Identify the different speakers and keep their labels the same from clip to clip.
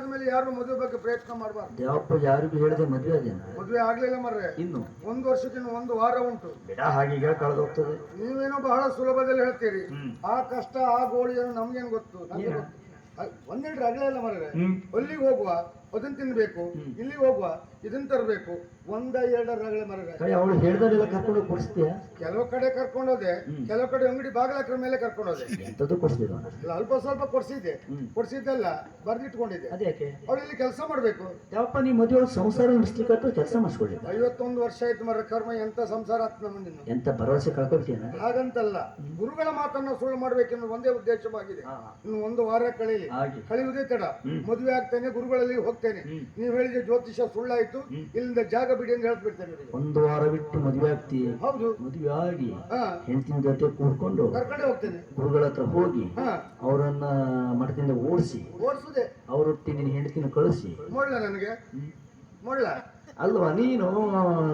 Speaker 1: ಆದ್ಮೇಲೆ ಯಾರು ಮದುವೆ ಬಗ್ಗೆ ಪ್ರಯತ್ನ ಮಾಡಬಾರ್ದು.
Speaker 2: ದೇವಪ್ಪ ಯಾರಿಗೂ ಹೇಳಿದೆ ಮದುವೆ ಅದೇನ
Speaker 1: ಮದುವೆ ಆಗ್ಲಿಲ್ಲ ಮರ್ರೆ.
Speaker 2: ಇನ್ನು
Speaker 1: 1 ವರ್ಷಕ್ಕಿನ್ನು 1 ವಾರ ಉಂಟು.
Speaker 2: ಬಿಡ ಹಾಗೆ ಕಳೆದೋಗ್ತದೆ.
Speaker 1: ನೀವೇನೋ ಬಹಳ ಸುಲಭದಲ್ಲಿ ಹೇಳ್ತೀರಿ. ಆ ಕಷ್ಟ ಆ ಗೋಳಿಯನ್ನು ನಮ್ಗೇನ್ ಗೊತ್ತು. ಒಂದೆರಡು ರಗಳೆ ಇಲ್ಲ ಮರ್ರೆ. ಅಲ್ಲಿಗೆ ಹೋಗುವ ಅದನ್ನ ತಿನ್ಬೇಕು, ಇಲ್ಲಿಗೆ ಹೋಗುವ ಇದನ್ನ ತರಬೇಕು, 1-2 ರಗಳೆ ಮರ್ರೆ.
Speaker 2: ಅವಳು ಹೇಳ್ದಲ್ಲ ಕರ್ಕೊಂಡು ಕೊಡಿಸ್ತೀಯ?
Speaker 1: ಕೆಲವು ಕಡೆ ಕರ್ಕೊಂಡೋದೆ, ಕೆಲವು ಕಡೆ ಅಂಗಡಿ ಬಾಗಿಲಕ್ರ ಮೇಲೆ ಕರ್ಕೊಂಡೋದೆ.
Speaker 2: ಎಂತದ್ದು ಕೊಡಿಸ್ತೀರ?
Speaker 1: ಅಲ್ಪ ಸ್ವಲ್ಪ ಕೊಡ್ಸಿದ್ದೆಲ್ಲ ಬರ್ದಿಟ್ಕೊಂಡಿದ್ದೆ.
Speaker 2: ಅದ್ಯಾಕೆ?
Speaker 1: ಅವಳು ಇಲ್ಲಿ ಕೆಲಸ ಮಾಡ್ಬೇಕು.
Speaker 2: ಯಾವಪ್ಪ ನೀ ಮದುವೆ ಸಂಸಾರ ನಡೆಸ್ಲಿಕ್ಕೆ ಕೆಲಸ ಮಾಡಿಸ್ಕೊಳ್ಳಿ.
Speaker 1: 51 ವರ್ಷ ಆಯ್ತು ಮರ ಕರ್ಮ. ಎಂತ ಸಂಸಾರ ಆತ್ಮ ಮುಂದಿನ
Speaker 2: ಎಂತ ಭರವಸೆ ಕಳ್ಕೊಳ್ತೀನ?
Speaker 1: ಹಾಗಂತಲ್ಲ, ಗುರುಗಳ ಮಾತನ್ನ ಸುಳ್ಳು ಮಾಡ್ಬೇಕೆನ್ನೋ ಒಂದೇ ಉದ್ದೇಶವಾಗಿದೆ. ಇನ್ನು 1 ವಾರ ಕಳೆಯುವುದೇ ತಡ. ಮದುವೆ ಆಗ್ತೇನೆ, ಗುರುಗಳಲ್ಲಿ ಹೋಗ್ತೇನೆ. ನೀವು ಹೇಳಿದ ಜ್ಯೋತಿಷ ಸುಳ್ಳಾಯ್ತು, ಇಲ್ಲಿಂದ ಜಾಗ ಬಿಡಿ ಅಂತ ಹೇಳ್ಬಿಡ್ತೇನೆ.
Speaker 2: 1 ವಾರ ಬಿಟ್ಟು ಮದುವೆ ಆಗ್ತೀವಿ.
Speaker 1: ಹೌದು,
Speaker 2: ಮದುವೆ ಆಗಿ ಹೆಂಡತಿನ ಜೊತೆ ಕೂಡ್ಕೊಂಡು
Speaker 1: ಕರ್ಕೊಂಡೆ ಹೋಗ್ತೇನೆ.
Speaker 2: ಗುರುಗಳ ಹತ್ರ ಹೋಗಿ ಅವರನ್ನ ಮಠದಿಂದ
Speaker 1: ಓಡಿಸುದೆ.
Speaker 2: ಅವರೊಟ್ಟಿ ನಿನ್ನ ಹೆಂಡತಿನ ಕಳಿಸಿ
Speaker 1: ಮೊಳ್ಳ ನನಗೆ ಮೊಳ್ಳ
Speaker 2: ಅಲ್ವಾ? ನೀನು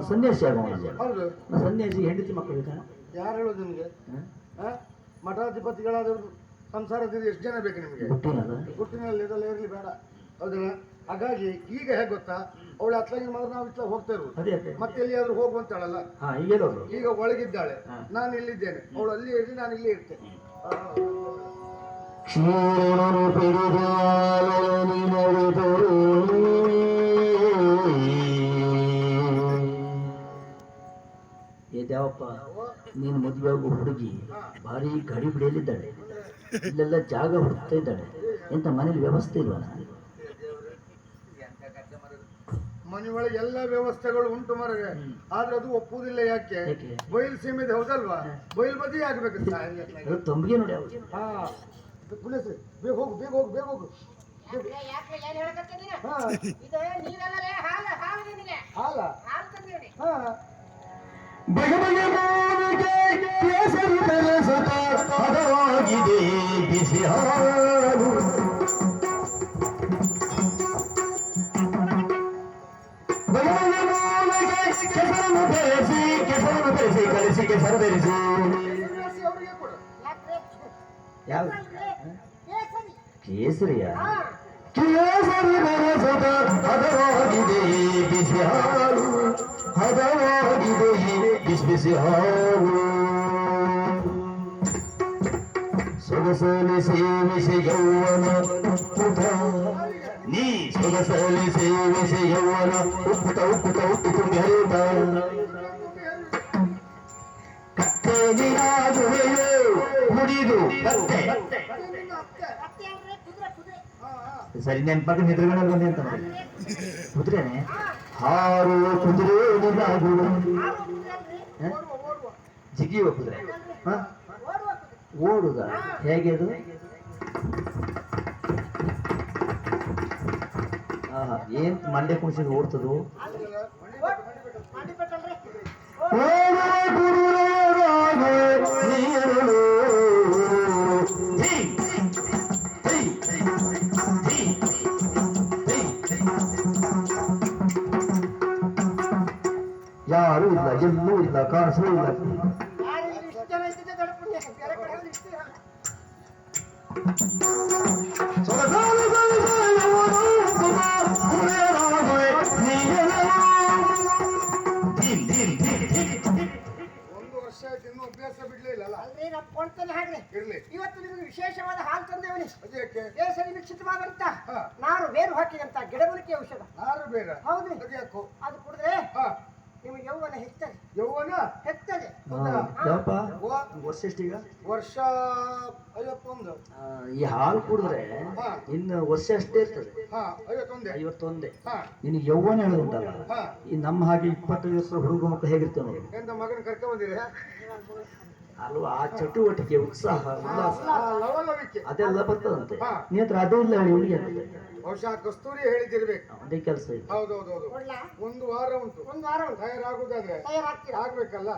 Speaker 2: ಸನ್ಯಾಸಿ ಆಗೋಣ.
Speaker 1: ಹೌದು,
Speaker 2: ನಾ ಸನ್ಯಾಸಿ ಹೆಂಡತಿ ಮಕ್ಕಳು ಬೇಕಾ?
Speaker 1: ಯಾರು ಹೇಳೋದು ನಿಮ್ಗೆ? ಮಠಾಧಿಪತಿಗಳಾದವ್ರು ಸಂಸಾರದಿಂದ ಎಷ್ಟು ಜನ ಬೇಕು ನಿಮ್ಗೆ? ಗುಟ್ಟಿನಲ್ಲಿ ಇದೆಲ್ಲ ಇರ್ಲಿ ಬೇಡ. ಹೌದಲ್ಲ? ಹಾಗಾಗಿ ಈಗ ಹೇಗೆ ಗೊತ್ತಾ, ಅವಳು ಅತ್ಲಾಗಿನ ಮಾತ್ರ ನಾವು ಇಟ್ಲ ಹೋಗ್ತಾ ಇರೋದು. ಮತ್ತೆ ಎಲ್ಲಿಯಾದ್ರೂ ಹೋಗುವಂತಾಳಲ್ಲ, ಈಗ ಒಳಗಿದ್ದಾಳೆ, ನಾನು ಇಲ್ಲಿದ್ದೇನೆ, ಅವಳು ಅಲ್ಲಿ ಇರಲಿ, ನಾನು ಇಲ್ಲೇ ಇರ್ತೇನೆ.
Speaker 2: ಏ ದೇವಪ್ಪ, ನೀನು ಮದುವೆ ಆಗೋ ಹುಡುಗಿ ಭಾರಿ ಗಡಿ ಬಿಡಿಯಲ್ಲಿದ್ದಾಳೆ. ಇಲ್ಲೆಲ್ಲ ಜಾಗ ಹುಡುಕ್ತಾ ಇದ್ದಾಳೆ. ಎಂತ ಮನೇಲಿ ವ್ಯವಸ್ಥೆ ಇಲ್ವಲ್ಲ?
Speaker 1: ಮನೆಯೊಳಗೆ ಎಲ್ಲ ವ್ಯವಸ್ಥೆಗಳು ಉಂಟು ಮರಗೆ, ಆದ್ರೆ ಅದು ಒಪ್ಪುವುದಿಲ್ಲ. ಯಾಕೆ? ಬಯಲು ಸೀಮೆದು ಹೌದಲ್ವಾ? ಬಯಲು ಬದಿ ಆಗ್ಬೇಕು.
Speaker 2: ತಂಬಿಗೆ ನೋಡಿ.
Speaker 1: ಹಾ, ಬೇಗ ಹೋಗು, ಬೇಗ ಹೋಗು, ಬೇಗ ಹೋಗು. ಹಾಲ
Speaker 2: ಬಗೆ ಬಗೆ ಕೇಸರಿ ಬೆಳೆಸತ ಹದವಾಗಿದೆ ಬಿಸಿ ಹಾಲು. ಕೆಸರನ್ನು ಬೆರೆಸಿ ಕಲಿಸಿ ಕೆಸರು ಬೆರೆಸಿ. ಯಾವ ಕೇಸರಿಯ? ಕೇಸರಿ ಬೆರೆಸದ ಹದವಾಗಿದೆ ಬಿಸಿ ಹಾಲು, ಹದವಾಗಿದೆ ಬಿಸಿ ಬಿಸಿ ಹಾಲು. ಸೊಗಸಲಿ ಸೇವಿಸಿ ಯೌವನ ಉಪ್ಪುಟ, ನೀ ಸೊಗಸಲಿ ಸೇವಿಸಿ ಯೌವನ ಉಪ್ಪುಟ ಉಪ್ಪುಟ ಉಪ್ಪು ತುಂಬಿ ಹರಿಯುತ್ತ. ಕತ್ತೇನಿರಾಗುವೆಯೋ ಮುಡಿದು ಕತ್ತೆ. ಸರಿ, ನೆನ್ಪಾಗ ನಿದ್ರೆಗಳಲ್ಲಿ ಬಂದೆ ಅಂತ ಮಾಡಿ. ಕುದುರೆನೆ ಹಾರು ಕುದುರೆ ಜಿಗಿಯುವ ಕುದುರೆ. ಓಡುದ ಹೇಗೆ ಅದು? ಏನ್ ಮಂಡ್ಯ ಕುಣಿಸಿ ಓಡ್ತದು? ಯಾರು ಇಲ್ಲ, ಎಲ್ಲೂ ಇಲ್ಲ, ಕಾಣಿಸೂ ಇಲ್ಲ.
Speaker 1: ಅಭ್ಯಾಸ ಬಿಡ್ಲಿಲ್ಲ
Speaker 3: ಅಲ್ರಿ, ನಮ್ಮ ಕೊಂಡ್ತಲ್ಲಿ ಹಾಕ್ರಿ. ಇವತ್ತು ನಿಮಗೆ ವಿಶೇಷವಾದ ಹಾಲು ತಂದೇವನಿ. ಕೇಸರಿ ಮಿಶ್ರಿತವಾದಂತ ನಾರು ಬೇರು ಹಾಕಿದಂತ ಗಿಡಮೂಲಿಕೆ ಔಷಧ.
Speaker 1: ನಾರು ಬೇರೆ?
Speaker 3: ಹೌದು. ಅದು ಕುಡಿದ್ರೆ ನಿಮಗೆ ಯೌವನ ಹೆಚ್ಚುತ್ತದೆ.
Speaker 1: ಯೌವನ
Speaker 3: ಹೆಚ್ಚುತ್ತದೆ.
Speaker 2: ವರ್ಷ ಎಷ್ಟೀಗ?
Speaker 1: ವರ್ಷ 51.
Speaker 2: ಈ ಹಾಲು ಕುಡಿದ್ರೆ ಇನ್ನು ವರ್ಷ ಅಷ್ಟೇ ಇರ್ತದೆ. 51. ನಿನಗೆ ಯೌವನ ಹೇಳುದುಂಟಲ್ಲ, ಈ ನಮ್ಮ ಹಾಗೆ 25 ವರ್ಷ ಹುಡುಗ ಮಕ್ಕಳು ಹೇಗಿರ್ತೇವೆ ನೋಡಿ.
Speaker 1: ಎಂತ ಮಗನ ಕರ್ಕೊಂಡ್ ಬಂದಿರ
Speaker 2: ಅಲ್ವಾ? ಆ ಚಟುವಟಿಕೆ, ಉತ್ಸಾಹ, ಉಲ್ಲಾಸ ಅದೆಲ್ಲ ಬರ್ತದಂತೆ. ನೀ ಹತ್ರ ಅದು ಇಲ್ಲ ಹೇಳಿ ಹುಡುಗಿ ಅಂತ.
Speaker 1: ಬಹುಶಃ ಕಸ್ತೂರಿ ಹೇಳಿದಿರ್ಬೇಕು.
Speaker 2: ಅದೇ ಕೆಲಸ ಇದೆ.
Speaker 1: ಹೌದೌದು. 1 ವಾರ ಉಂಟು. 1 ವಾರ ತಯಾರಾಗುದಾದ್ರೆ ಆಗ್ಬೇಕಲ್ಲ.